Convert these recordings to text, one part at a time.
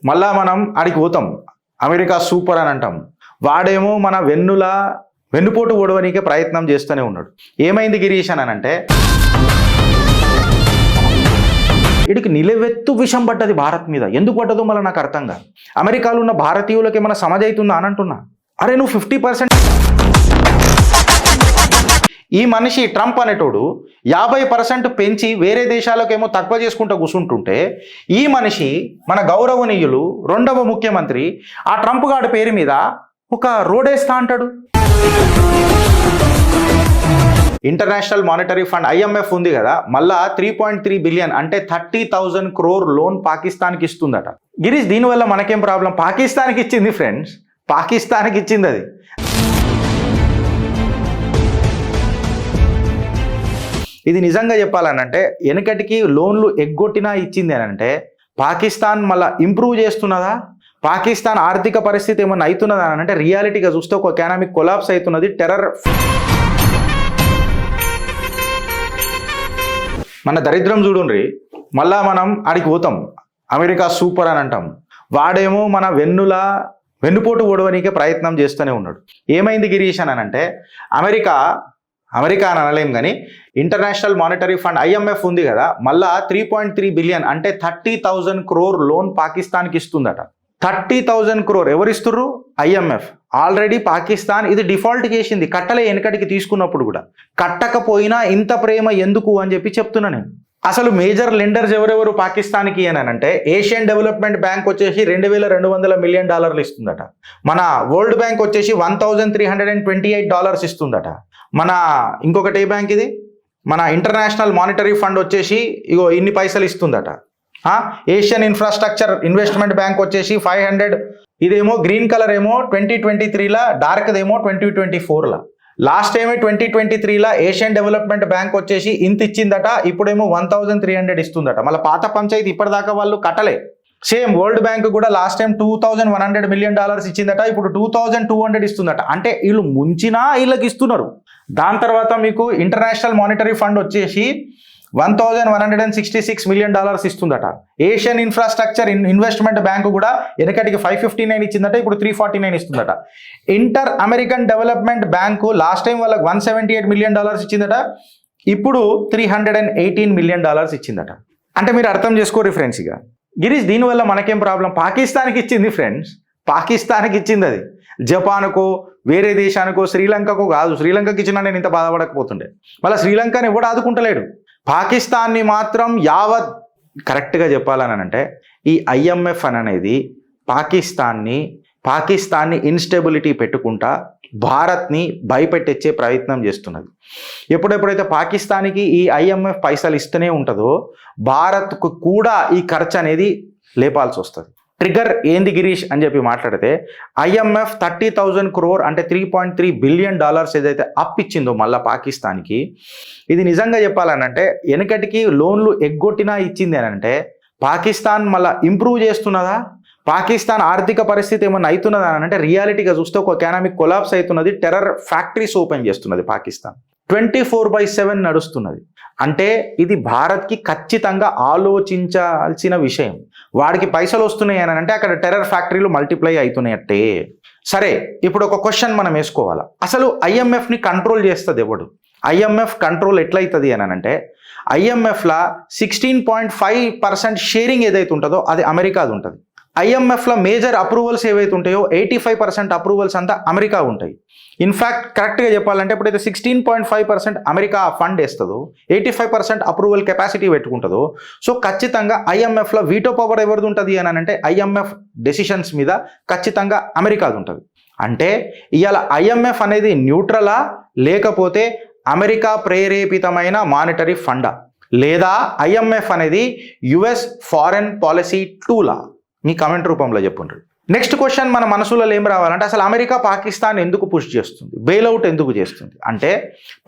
మళ్ళా మనం ఆడికి పోతాం, అమెరికా సూపర్ అని అంటాం. వాడేమో మన వెన్నుపోటు ఓడవనికే ప్రయత్నం చేస్తూనే ఉన్నాడు. ఏమైంది గిరీష్ అని అంటే, వీడికి నిలవెత్తు విషం పడ్డది భారత్ మీద. ఎందుకు పడ్డదో మళ్ళీ నాకు అర్థం కాదు. అమెరికాలో ఉన్న భారతీయులకి ఏమైనా సమజ్ అవుతుందా అని అంటున్నా. అరే నువ్వు 50% ఈ మనిషి ట్రంప్ అనేటోడు 50% పెంచి వేరే దేశాలకేమో తక్కువ చేసుకుంటూ కూర్చుంటుంటే, ఈ మనిషి మన గౌరవనీయులు 2వ ముఖ్యమంత్రి ఆ ట్రంప్ గాడి పేరు మీద ఒక రోడేస్తా అంటాడు. ఇంటర్నేషనల్ మానిటరీ ఫండ్ IMF ఉంది కదా, మళ్ళా 3.3 బిలియన్ అంటే 30,000 crore లోన్ పాకిస్తాన్కి ఇస్తుందట. గిరీష్ దీనివల్ల మనకేం ప్రాబ్లం? పాకిస్తాన్కి ఇచ్చింది ఫ్రెండ్స్, పాకిస్తాన్కి ఇచ్చింది అది. ఇది నిజంగా చెప్పాలనంటే వెనకటికి లోన్లు ఎగ్గొట్టినా ఇచ్చింది అని అంటే, పాకిస్తాన్ మళ్ళీ ఇంప్రూవ్ చేస్తున్నదా, పాకిస్తాన్ ఆర్థిక పరిస్థితి ఏమన్నా అవుతున్నదా అని అంటే, రియాలిటీగా చూస్తే ఒక ఎకనామిక్ కొలాప్స్ అవుతున్నది. టెర్రర్ మన దరిద్రం చూడుండ్రి. మళ్ళా మనం ఆడికి పోతాం, అమెరికా సూపర్ అని అంటాం. వాడేమో మన వెన్నుపోటు ఓడవనికే ప్రయత్నం చేస్తూనే ఉన్నాడు. ఏమైంది గిరీష్ అని అంటే, అమెరికా అని అనలేం కానీ ఇంటర్నేషనల్ మానిటరీ ఫండ్ IMF ఉంది కదా, మళ్ళా 3.3 బిలియన్ అంటే 30,000 crore లోన్ పాకిస్తాన్కి ఇస్తుందట. 30,000 crore ఎవరు ఇస్తుర్రు? IMF. ఆల్రెడీ పాకిస్తాన్ ఇది డిఫాల్ట్ చేసింది, కట్టలే వెనకటికి తీసుకున్నప్పుడు కూడా. కట్టకపోయినా ఇంత ప్రేమ ఎందుకు అని చెప్పి చెప్తున్నా నేను. అసలు మేజర్ లెండర్స్ ఎవరెవరు పాకిస్తాన్కి అని అంటే, ఏషియన్ డెవలప్మెంట్ బ్యాంక్ వచ్చేసి $2,200 మిలియన్ ఇస్తుందట. మన వరల్డ్ బ్యాంక్ వచ్చేసి $1,328 ఇస్తుందట. మన ఇంకొకటి ఏ బ్యాంక్ ఇది, మన ఇంటర్నేషనల్ మానిటరీ ఫండ్ వచ్చేసి ఇగో ఇన్ని పైసలు ఇస్తుందట. ఏషియన్ ఇన్ఫ్రాస్ట్రక్చర్ ఇన్వెస్ట్మెంట్ బ్యాంక్ వచ్చేసి 500. ఇదేమో గ్రీన్ కలర్ ఏమో 2023లా, డార్క్దేమో 2024లా. లాస్ట్ ఏమో 2023లా ఏషియన్ డెవలప్మెంట్ బ్యాంక్ వచ్చేసి ఇంత ఇచ్చిందట, ఇప్పుడేమో 1,300 ఇస్తుందట. మళ్ళీ పాత పంచాయతీ ఇప్పటిదాకా వాళ్ళు కట్టలే. సేమ్ వరల్డ్ బ్యాంక్ కూడా లాస్ట్ టైం $2,100 మిలియన్ ఇచ్చిందట, ఇప్పుడు 2,200 ఇస్తుందట. అంటే వీళ్ళు ముంచినా వీళ్ళకి ఇస్తున్నారు. దాని తర్వాత మీకు ఇంటర్నేషనల్ మానిటరీ ఫండ్ వచ్చేసి $1,166 మిలియన్ ఇస్తుందట. ఏషియన్ ఇన్ఫ్రాస్ట్రక్చర్ ఇన్వెస్ట్మెంట్ బ్యాంకు కూడా వెనకటికి 559 ఇచ్చిందట, ఇప్పుడు 349 ఇస్తుందట. Inter American development bank last time వాళ్ళకి $178 మిలియన్ ఇచ్చిందట, ఇప్పుడు $318 మిలియన్ ఇచ్చిందట. అంటే మీరు అర్థం చేసుకోరు ఫ్రెండ్స్. ఇక గిరీష్ దీనివల్ల మనకేం ప్రాబ్లం? పాకిస్తాన్కి ఇచ్చింది ఫ్రెండ్స్, పాకిస్తాన్కి ఇచ్చింది అది. జపాన్కో వేరే దేశానికో శ్రీలంకకో కాదు. శ్రీలంకకి ఇచ్చినా నేను ఇంత బాధపడకపోతుండే. మళ్ళీ శ్రీలంకని ఎవడు ఆదుకుంటలేడు, పాకిస్తాన్ని మాత్రం యావత్. కరెక్ట్గా చెప్పాలని అంటే ఈ IMF అనేది పాకిస్తాన్ని ఇన్స్టెబిలిటీ పెట్టుకుంటా భారత్ని భయపెట్టించే ప్రయత్నం చేస్తున్నది. ఎప్పుడెప్పుడైతే పాకిస్తాన్కి ఈ IMF పైసలు ఇస్తూనే ఉంటుందో, భారత్కు కూడా ఈ ఖర్చు అనేది లేపాల్సి వస్తుంది. ట్రిగర్ ఏంది గిరీష్ అని చెప్పి మాట్లాడితే, IMF 30,000 crore అంటే 3.3 బిలియన్ ఏదైతే అప్ ఇచ్చిందో మళ్ళీ పాకిస్తాన్కి, ఇది నిజంగా చెప్పాలనంటే వెనకటికి లోన్లు ఎగ్గొట్టినా ఇచ్చింది అని అంటే, పాకిస్తాన్ మళ్ళీ ఇంప్రూవ్ చేస్తున్నదా, పాకిస్తాన్ ఆర్థిక పరిస్థితి ఏమన్నా అవుతున్నదా అని అంటే, రియాలిటీగా చూస్తే ఒక ఎకనామిక్ కొలాప్స్ అవుతున్నది. టెర్రర్ ఫ్యాక్టరీస్ ఓపెన్ చేస్తున్నది పాకిస్తాన్, 24/7 నడుస్తున్నది. అంటే ఇది భారత్కి ఖచ్చితంగా ఆలోచించాల్సిన విషయం. వాడికి పైసలు వస్తున్నాయి అని అంటే అక్కడ టెర్రర్ ఫ్యాక్టరీలు మల్టిప్లై అవుతున్నాయట్టే. సరే, ఇప్పుడు ఒక క్వశ్చన్ మనం వేసుకోవాలా, అసలు IMFని కంట్రోల్ చేస్తుంది ఎవడు? IMF కంట్రోల్ ఎట్లయితుంది అని అంటే, IMFలో 16.5% షేరింగ్ ఏదైతే ఉంటుందో అది అమెరికాది ఉంటుంది. IMFలో మేజర్ అప్రూవల్స్ ఏవైతే ఉంటాయో 85% అప్రూవల్స్ అంతా అమెరికా ఉంటాయి. ఇన్ఫ్యాక్ట్ కరెక్ట్గా చెప్పాలంటే ఎప్పుడైతే 16.5% అమెరికా ఫండ్ వేస్తుందో, 85% అప్రూవల్ కెపాసిటీ పెట్టుకుంటుందో, సో ఖచ్చితంగా IMFలో వీటో పవర్ ఎవరిది ఉంటుంది అని అంటే, IMF డెసిషన్స్ మీద ఖచ్చితంగా అమెరికాది ఉంటుంది. అంటే ఇవాళ IMF అనేది న్యూట్రలా, లేకపోతే అమెరికా ప్రేరేపితమైన మానిటరీ ఫండా, లేదా IMF అనేది US ఫారెన్ పాలసీ టూలా? మీ కమెంట్ రూపంలో చెప్పుండ్రి. నెక్స్ట్ క్వశ్చన్ మన మనసులో ఏం రావాలంటే, అసలు అమెరికా పాకిస్తాన్ ఎందుకు పుష్ చేస్తుంది, బెయిల్అవుట్ ఎందుకు చేస్తుంది అంటే,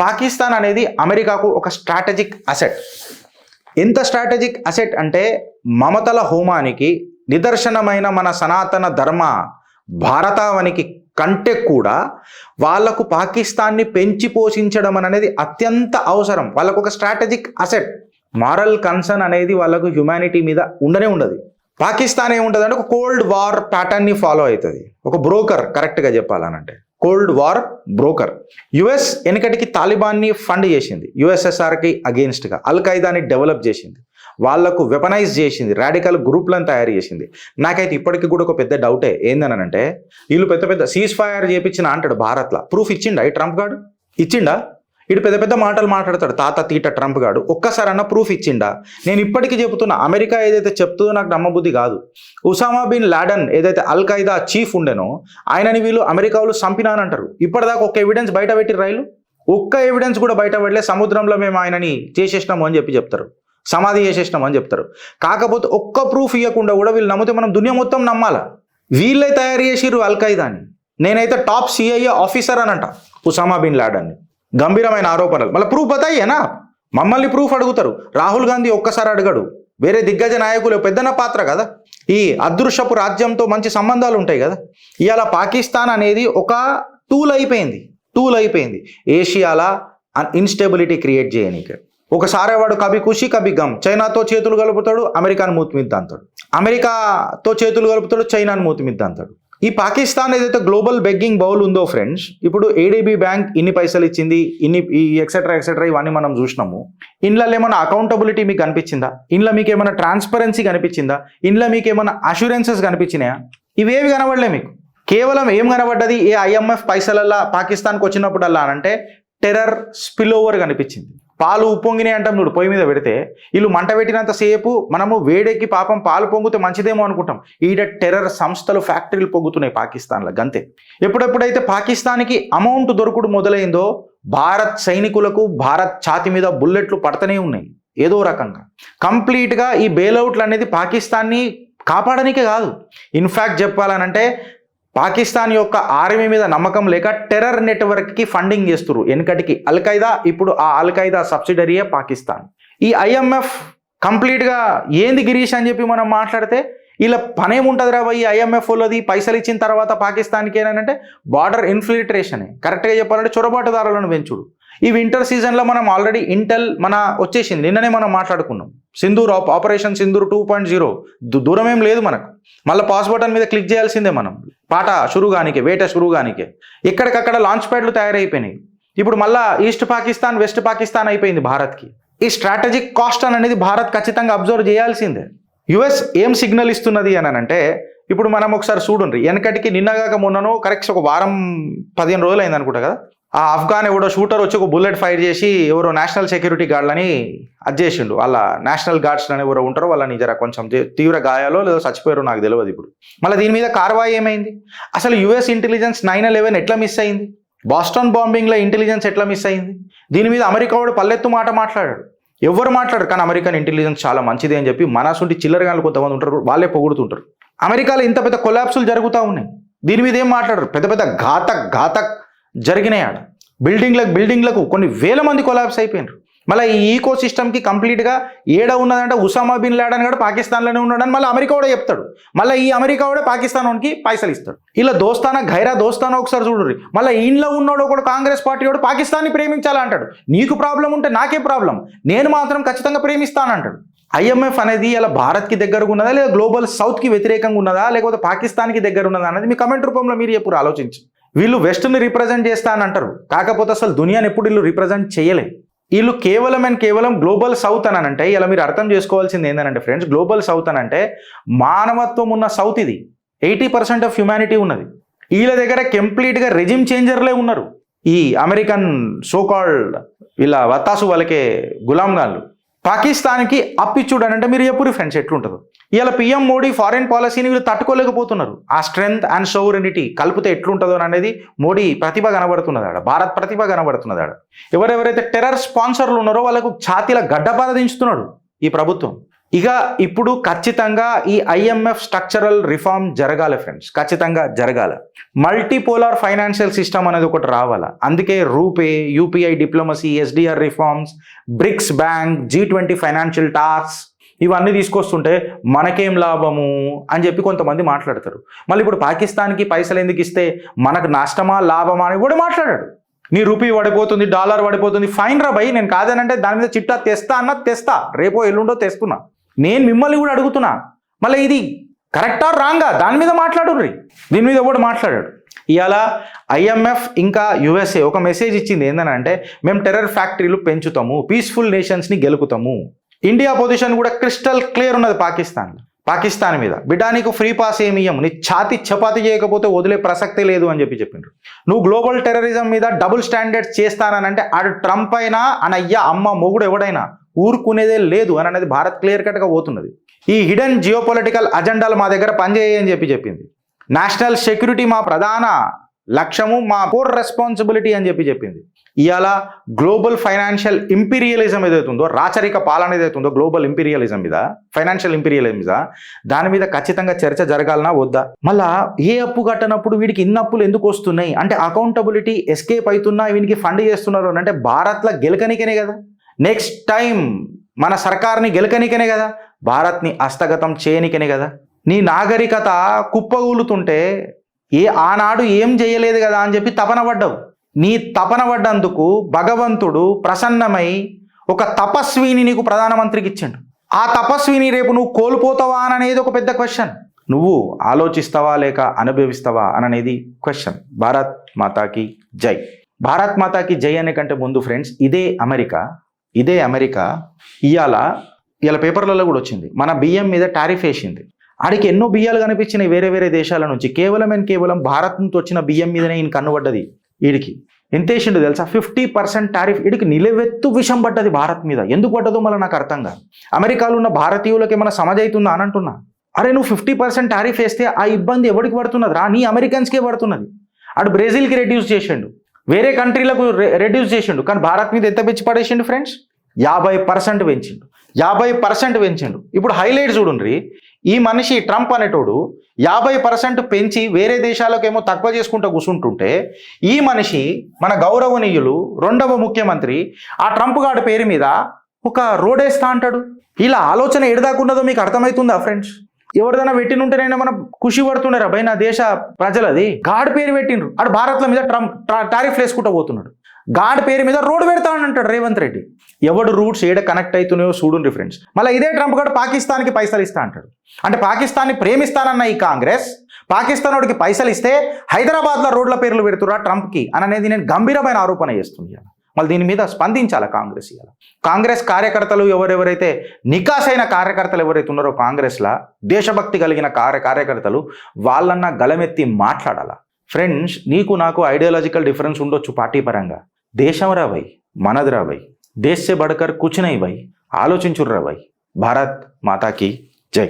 పాకిస్తాన్ అనేది అమెరికాకు ఒక స్ట్రాటజిక్ అసెట్. ఎంత స్ట్రాటజిక్ అసెట్ అంటే, మమతల హోమానికి నిదర్శనమైన మన సనాతన ధర్మ భారతావనికి కంటే కూడా వాళ్లకు పాకిస్తాన్ని పెంచి పోషించడం అనేది అత్యంత అవసరం. వాళ్ళకు ఒక స్ట్రాటజిక్ అసెట్. మారల్ కన్సర్న్ అనేది వాళ్ళకు హ్యుమానిటీ మీద ఉండనే ఉండదు. పాకిస్తాన్ ఏముంటుంది అంటే ఒక కోల్డ్ వార్ ప్యాటర్న్ని ఫాలో అవుతుంది. ఒక బ్రోకర్, కరెక్ట్గా చెప్పాలనంటే కోల్డ్ వార్ బ్రోకర్. యుఎస్ వెనకటికి తాలిబాన్ని ఫండ్ చేసింది, యుఎస్ఎస్ఆర్కి అగెయిన్స్ట్గా అల్ ఖైదాని డెవలప్ చేసింది, వాళ్లకు వెపనైజ్ చేసింది, రాడికల్ గ్రూప్లను తయారు చేసింది. నాకైతే ఇప్పటికీ కూడా ఒక పెద్ద డౌటే ఏందనంటే, వీళ్ళు పెద్ద పెద్ద సీజ్ ఫైర్ చేపించిన అంటాడు భారత్లో, ప్రూఫ్ ఇచ్చిండా ఈ ట్రంప్ గాడు? ఇచ్చిండా? ఇటు పెద్ద పెద్ద మాటలు మాట్లాడతాడు తాత తీట ట్రంప్ గాడు, ఒక్కసారన్నా ప్రూఫ్ ఇచ్చిండా? నేను ఇప్పటికీ చెబుతున్నా, అమెరికా ఏదైతే చెప్తుందో నాకు నమ్మబుద్ధి కాదు. ఉసామా బిన్ లాడెన్ ఏదైతే అల్ ఖైదా చీఫ్ ఉండేనో ఆయనని వీళ్ళు అమెరికా వాళ్ళు చంపినానంటారు. ఇప్పటిదాకా ఒక్క ఎవిడెన్స్ బయట పెట్టి రైలు ఒక్క ఎవిడెన్స్ కూడా బయట పెట్టలే. సముద్రంలో మేము ఆయనని చేసేసినాము అని చెప్తారు, సమాధి చేసేసినాము అని చెప్తారు. కాకపోతే ఒక్క ప్రూఫ్ ఇవ్వకుండా కూడా వీళ్ళు నమ్మితే మనం దునియా మొత్తం నమ్మాలా? వీళ్ళే తయారు చేసిర్రు అల్ ఖైదాని. నేనైతే టాప్ సిఐఏ ఆఫీసర్ అనంట ఉసామా బిన్ లాడెన్ని. గంభీరమైన ఆరోపణలు. మళ్ళీ ప్రూఫ్ బతాయేనా? మమ్మల్ని ప్రూఫ్ అడుగుతారు. రాహుల్ గాంధీ ఒక్కసారి అడగడు. వేరే దిగ్గజ నాయకులు పెద్దన పాత్ర కదా. ఈ అదృశ్యపు రాజ్యంతో మంచి సంబంధాలు ఉంటాయి కదా. ఇవాళ పాకిస్తాన్ అనేది ఒక టూల్ అయిపోయింది ఏషియాలో ఇన్స్టెబిలిటీ క్రియేట్ చేయనీకి. ఒకసారి వాడు కభీ ఖుషి కభీ గమ్, చైనాతో చేతులు కలుపుతాడు, అమెరికాను మూతిమిద్ద అంటాడు, అమెరికాతో చేతులు కలుపుతాడు, చైనాను మూతిమిద్ద అంటాడు. ఈ పాకిస్తాన్ ఏదైతే గ్లోబల్ బెగ్గింగ్ బౌల్ ఉందో ఫ్రెండ్స్, ఇప్పుడు ఏడీబీ బ్యాంక్ ఇన్ని పైసలు ఇచ్చింది, ఇన్ని ఎక్సెట్రా ఇవన్నీ మనం చూసినాము. ఇంట్లో ఏమైనా అకౌంటబిలిటీ మీకు కనిపించిందా? ఇంట్లో మీకు ఏమైనా ట్రాన్స్పరెన్సీ కనిపించిందా? ఇంట్లో మీకు ఏమైనా అష్యూరెన్సెస్ కనిపించినాయా? ఇవేవి కనబడలే మీకు. కేవలం ఏం కనబడ్డది? ఏ ఐఎంఎఫ్ పైసలల్లా పాకిస్తాన్కి వచ్చినప్పుడల్లా అంటే టెర్రర్ స్పిల్ ఓవర్ కనిపించింది. పాలు ఉప్పొంగినాయి అంటాం చూడు, పొయ్యి మీద పెడితే వీళ్ళు మంట పెట్టినంత సేపు మనము వేడెక్కి పాపం పాలు పొంగితే మంచిదేమో అనుకుంటాం. ఈడ టెర్రర్ సంస్థలు, ఫ్యాక్టరీలు పొంగుతున్నాయి పాకిస్తాన్లో గంతే. ఎప్పుడెప్పుడైతే పాకిస్తాన్కి అమౌంట్ దొరుకుడు మొదలైందో భారత్ సైనికులకు భారత్ ఛాతి మీద బుల్లెట్లు పడతనే ఉన్నాయి ఏదో రకంగా. కంప్లీట్గా ఈ బెయిల్అవుట్లు అనేది పాకిస్తాన్ని కాపాడనికే కాదు, ఇన్ఫ్యాక్ట్ చెప్పాలనంటే పాకిస్తాన్ యొక్క ఆర్మీ మీద నమ్మకం లేక టెర్రర్ నెట్వర్క్కి ఫండింగ్ చేస్తున్నారు. వెనకటికి అల్ ఖైదా, ఇప్పుడు ఆ అల్ ఖైదా సబ్సిడరీయే పాకిస్తాన్. ఈ ఐఎంఎఫ్ కంప్లీట్గా ఏంది గిరీష్ అని చెప్పి మనం మాట్లాడితే, ఇలా పనేముంటుంది రా ఈ ఐఎంఎఫ్ వాళ్ళది పైసలు ఇచ్చిన తర్వాత పాకిస్తాన్కి ఏంటంటే బార్డర్ ఇన్ఫిల్ట్రేషనే. కరెక్ట్గా చెప్పాలంటే చొరబాటుదారులను పెంచుడు. ఈ వింటర్ సీజన్లో మనం ఆల్రెడీ ఇంటెల్ వచ్చేసింది, నిన్ననే మనం మాట్లాడుకున్నాం. సింధూర్ ఆపరేషన్ సింధూర్ 2.0 దూరం ఏం లేదు మనకు. మళ్ళీ పాస్ బటన్ మీద క్లిక్ చేయాల్సిందే మనం. పాట షురుగానికే, వేట షురుగానికే. ఎక్కడికక్కడ లాంచ్ ప్యాడ్లు తయారైపోయినాయి. ఇప్పుడు మళ్ళీ ఈస్ట్ పాకిస్తాన్ వెస్ట్ పాకిస్తాన్ అయిపోయింది భారత్కి. ఈ స్ట్రాటజిక్ కాస్ట్ అనేది భారత్ ఖచ్చితంగా అబ్జర్వ్ చేయాల్సిందే. యుఎస్ ఏం సిగ్నల్ ఇస్తున్నది అని అంటే, ఇప్పుడు మనం ఒకసారి చూడండి, వెనకటికి నిన్నగాక మొన్ననో కరెక్ట్ ఒక వారం 15 రోజులు అయింది అనుకుంటా కదా, ఆ ఆఫ్ఘాన్ ఎవడో షూటర్ వచ్చి ఒక బుల్లెట్ ఫైర్ చేసి ఎవరో నేషనల్ సెక్యూరిటీ గార్డ్లని అది చేసిండు. వాళ్ళ నేషనల్ గార్డ్స్ అని ఎవరో ఉంటారో వాళ్ళని జర కొంచెం తీవ్ర గాయాలో లేదో చచ్చిపోయారో నాకు తెలియదు. ఇప్పుడు మళ్ళీ దీని మీద కార్వాయి ఏమైంది? అసలు యుఎస్ ఇంటెలిజెన్స్ 9/11 ఎట్లా మిస్ అయింది? బాస్టన్ బాంబింగ్లో ఇంటెలిజెన్స్ ఎట్లా మిస్ అయింది? దీని మీద అమెరికా వాడు పల్లెత్తు మాట మాట్లాడాడు. ఎవరు మాట్లాడరు, కానీ అమెరికన్ ఇంటెలిజెన్స్ చాలా మంచిది అని చెప్పి మనసుంటి చిల్లరగాళ్ళు కొంతమంది ఉంటారు, వాళ్ళే పొగుడుతుంటారు. అమెరికాలో ఇంత పెద్ద కొలాప్సులు జరుగుతూ ఉన్నాయి, దీని మీద ఏం మాట్లాడరు. పెద్ద పెద్ద ఘాతక్ జరిగినాయి ఆడ. బిల్డింగ్లకు కొన్ని వేల మంది కొలాప్స్ అయిపోయినారు. మళ్ళీ ఈ ఈకో సిస్టమ్కి కంప్లీట్గా ఏడ ఉన్నదంటే ఉసామా బిన్ లాడెన్ కూడా పాకిస్తాన్లోనే ఉన్నాడని మళ్ళీ అమెరికా కూడా చెప్తాడు. మళ్ళీ ఈ అమెరికా కూడా పాకిస్తాన్ వానికి పైసలు ఇస్తాడు. ఇలా దోస్తానా గైరా దోస్తానా ఒకసారి చూడండి. మళ్ళీ ఇంట్లో ఉన్నాడు ఒకడు కాంగ్రెస్ పార్టీ వాడు పాకిస్తాన్ని ప్రేమించాలంటాడు. నీకు ప్రాబ్లం ఉంటే నాకే ప్రాబ్లం, నేను మాత్రం ఖచ్చితంగా ప్రేమిస్తానంటాడు. ఐఎంఎఫ్ అనేది ఇలా భారత్కి దగ్గరగా ఉన్నదా, లేదా గ్లోబల్ సౌత్కి వ్యతిరేకంగా ఉన్నదా, లేకపోతే పాకిస్తాన్కి దగ్గర ఉన్నదా అనేది మీ కమెంట్ రూపంలో మీరు ఎప్పుడు ఆలోచించి. వీళ్ళు వెస్ట్ని రిప్రజెంట్ చేస్తా అని అంటారు, కాకపోతే అసలు దునియాని ఎప్పుడు వీళ్ళు రిప్రజెంట్ చేయలే. వీళ్ళు కేవలం గ్లోబల్ సౌత్ అని అంటే, ఇలా మీరు అర్థం చేసుకోవాల్సింది ఏంటంటే ఫ్రెండ్స్, గ్లోబల్ సౌత్ అని అంటే మానవత్వం ఉన్న సౌత్. ఇది 80% ఆఫ్ హ్యుమానిటీ ఉన్నది. వీళ్ళ దగ్గర కంప్లీట్గా రెజిమ్ చేంజర్లే ఉన్నారు. ఈ అమెరికన్ సోకాల్డ్ వీళ్ళ వత్తాసు వాళ్ళకే గులాంగాళ్ళు. పాకిస్తాన్కి అప్పిచ్చుడు అని అంటే మీరు ఎప్పుడు ఫ్రెండ్స్ ఎట్లుంటుందో. ఇవాళ పిఎం మోడీ ఫారెన్ పాలసీని వీళ్ళు తట్టుకోలేకపోతున్నారు. ఆ స్ట్రెంగ్త్ అండ్ సోవరెనిటీ కలిపితే ఎట్లుంటుందో అనేది మోడీ ప్రతిభ కనబడుతున్నది ఆడ, భారత్ ప్రతిభ కనబడుతున్నది ఆడ. ఎవరెవరైతే టెర్రర్ స్పాన్సర్లు ఉన్నారో వాళ్ళకు ఛాతీల గడ్డపార దించుతున్నాడు ఈ ప్రభుత్వం. ఇక ఇప్పుడు ఖచ్చితంగా ఈ ఐఎంఎఫ్ స్ట్రక్చరల్ రిఫార్మ్ జరగాలి ఫ్రెండ్స్, ఖచ్చితంగా జరగాలి. మల్టీపోలార్ ఫైనాన్షియల్ సిస్టమ్ అనేది ఒకటి రావాలా. అందుకే RuPay, UPI diplomacy, SDR reforms, bricks bank, G20 financial task ఇవన్నీ తీసుకొస్తుంటే మనకేం లాభము అని చెప్పి కొంతమంది మాట్లాడతారు. మళ్ళీ ఇప్పుడు పాకిస్తాన్కి పైసలు ఎందుకు ఇస్తే మనకు నష్టమా లాభమా అని కూడా మాట్లాడాడు. నీ రూపీ పడిపోతుంది, డాలర్ పడిపోతుంది, ఫైన్ రా భయ్, నేను కాదనంటే దాని మీద చిట్టా తెస్తా రేపో ఎల్లుండో తెస్తున్నా. నేను మిమ్మల్ని కూడా అడుగుతున్నా, మళ్ళీ ఇది కరెక్టా రాంగా దాని మీద మాట్లాడుర్రి, దీని మీద ఎవడు మాట్లాడాడు. ఇవాళ IMF ఇంకా USA ఒక మెసేజ్ ఇచ్చింది ఏంటంటే మేము టెర్రర్ ఫ్యాక్టరీలు పెంచుతాము, పీస్ఫుల్ నేషన్స్ని గెలుకుతాము. ఇండియా పొజిషన్ కూడా క్రిస్టల్ క్లియర్ ఉన్నది పాకిస్తాన్ మీద. బిడ్డా నీకు ఫ్రీ పాస్ ఏమి ఇయ్యము, నీ ఛాతి చపాతి చేయకపోతే వదిలే ప్రసక్తే లేదు అని చెప్పిండ్రు. నువ్వు గ్లోబల్ టెర్రరిజం మీద డబుల్ స్టాండర్డ్స్ చేస్తానంటే ఆడు ట్రంప్ అయినా అనయ్య అమ్మ మొగుడు ఎవడైనా ఊరుకునేదే లేదు అని అనేది భారత్ క్లియర్ కట్గా పోతున్నది. ఈ హిడెన్ జియోపొలిటికల్ అజెండాలు మా దగ్గర పనిచేయని చెప్పింది. నేషనల్ సెక్యూరిటీ మా ప్రధాన లక్ష్యము, మా కోర్ రెస్పాన్సిబిలిటీ అని చెప్పింది. ఇవాళ గ్లోబల్ ఫైనాన్షియల్ ఇంపీరియలిజం ఏదైతుందో, రాచరిక పాలన ఏదైతుందో గ్లోబల్ ఇంపీరియలిజం మీద, ఫైనాన్షియల్ ఇంపీరియలిజం మీద, దాని మీద ఖచ్చితంగా చర్చ జరగాలనా వద్దా? మళ్ళా ఏ అప్పు కట్టనప్పుడు వీడికి ఇన్ని అప్పులు ఎందుకు వస్తున్నాయి అంటే అకౌంటబిలిటీ ఎస్కేప్ అవుతున్నా వీనికి ఫండ్ చేస్తున్నారు అంటే భారత్లో గెలకనికనే కదా, నెక్స్ట్ టైం మన సర్కార్ని గెలకనికనే కదా, భారత్ని హస్తగతం చేయనికనే కదా. నీ నాగరికత కుప్పగూలుతుంటే ఆనాడు ఏం చేయలేదు కదా అని చెప్పి తపన పడ్డావు. నీ తపన పడ్డందుకు భగవంతుడు ప్రసన్నమై ఒక తపస్విని నీకు ప్రధానమంత్రికి ఇచ్చిండు. ఆ తపస్విని రేపు నువ్వు కోల్పోతావా అనేది ఒక పెద్ద క్వశ్చన్. నువ్వు ఆలోచిస్తావా లేక అనుభవిస్తావా అనేది క్వశ్చన్. భారత్ మాతాకి జై. భారత్ మాతాకి జై అనే కంటే ముందు ఫ్రెండ్స్, ఇదే అమెరికా ఇవాళ పేపర్లలో కూడా వచ్చింది, మన బియ్యం మీద టారిఫ్ వేసింది. ఆడికి ఎన్నో బియ్యాలు కనిపించినాయి వేరే దేశాల నుంచి, కేవలం భారత్ నుంచి వచ్చిన బియ్యం మీదనే ఈయన కన్నుపడ్డది. వీడికి ఎంత వేసిండు తెలుసా? 50% టారిఫ్. వీడికి నిలవెత్తు విషం పడ్డది భారత్ మీద. ఎందుకు పడ్డదో మళ్ళీ నాకు అర్థం కాదు. అమెరికాలో ఉన్న భారతీయులకి ఏమైనా సమజ్ అవుతుందా అని అంటున్నా. అరే నువ్వు 50% టారిఫ్ వేస్తే ఆ ఇబ్బంది ఎవరికి పడుతున్నది రా? నీ అమెరికన్స్కే పడుతున్నది. అటు బ్రెజిల్కి రెడ్యూస్ చేసిండు, వేరే కంట్రీలకు రెడ్యూస్ చేసిండు, కానీ భారత్ మీద ఎంత పెంచి పడేసిండు ఫ్రెండ్స్? 50% పెంచిండు. 50% పెంచిండు. ఇప్పుడు హైలైట్ చూడండి, ఈ మనిషి ట్రంప్ అనేటోడు 50% పెంచి వేరే దేశాలకేమో తక్కువ చేసుకుంటూ కూర్చుంటుంటే, ఈ మనిషి మన గౌరవనీయులు 2వ ముఖ్యమంత్రి ఆ ట్రంప్ గాడి పేరు మీద ఒక రోడ్ వేస్తా అంటాడు. ఇలా ఆలోచన ఎడదాకున్నదో మీకు అర్థమవుతుందా ఫ్రెండ్స్? ఎవరిదైనా పెట్టినుంటేనైనా మనం ఖుషి పడుతుండరా భయ్, నా దేశ ప్రజలది. గాడి పేరు పెట్టిండ్రు, అటు భారత్ల మీద ట్రంప్ టారిఫ్ వేసుకుంటూ పోతున్నాడు. గాడి పేరు మీద రోడ్డు పెడతానంటాడు రేవంత్ రెడ్డి. ఎవడు రూట్స్ ఏడ కనెక్ట్ అవుతున్నాయో చూడండి ఫ్రెండ్స్. మళ్ళీ ఇదే ట్రంప్ గారు పాకిస్తాన్కి పైసలు ఇస్తా అంటాడు. అంటే పాకిస్తాన్ని ప్రేమిస్తానన్న ఈ కాంగ్రెస్ పాకిస్తాన్ వాడికి పైసలు ఇస్తే హైదరాబాద్లో రోడ్ల పేర్లు పెడుతురా ట్రంప్కి అనేది నేను గంభీరమైన ఆరోపణ చేస్తున్నాను. మళ్ళీ దీని మీద స్పందించాలి కాంగ్రెస్. ఇవాళ కాంగ్రెస్ కార్యకర్తలు ఎవరెవరైతే నికాసైన కార్యకర్తలు ఎవరైతే ఉన్నారో కాంగ్రెస్లో, దేశభక్తి కలిగిన కార్యకర్తలు, వాళ్ళన్నా గలమెత్తి మాట్లాడాల. ఫ్రెండ్స్, నీకు నాకు ఐడియాలజికల్ డిఫరెన్స్ ఉండొచ్చు పార్టీ పరంగా, దేశం రా భయ్, మనది రా భయ్, దేశ్ సే బడకర్ కుచ్ నహీ భయ్, ఆలోచించుర్రా భయ్. భారత్ మాతాకి జై.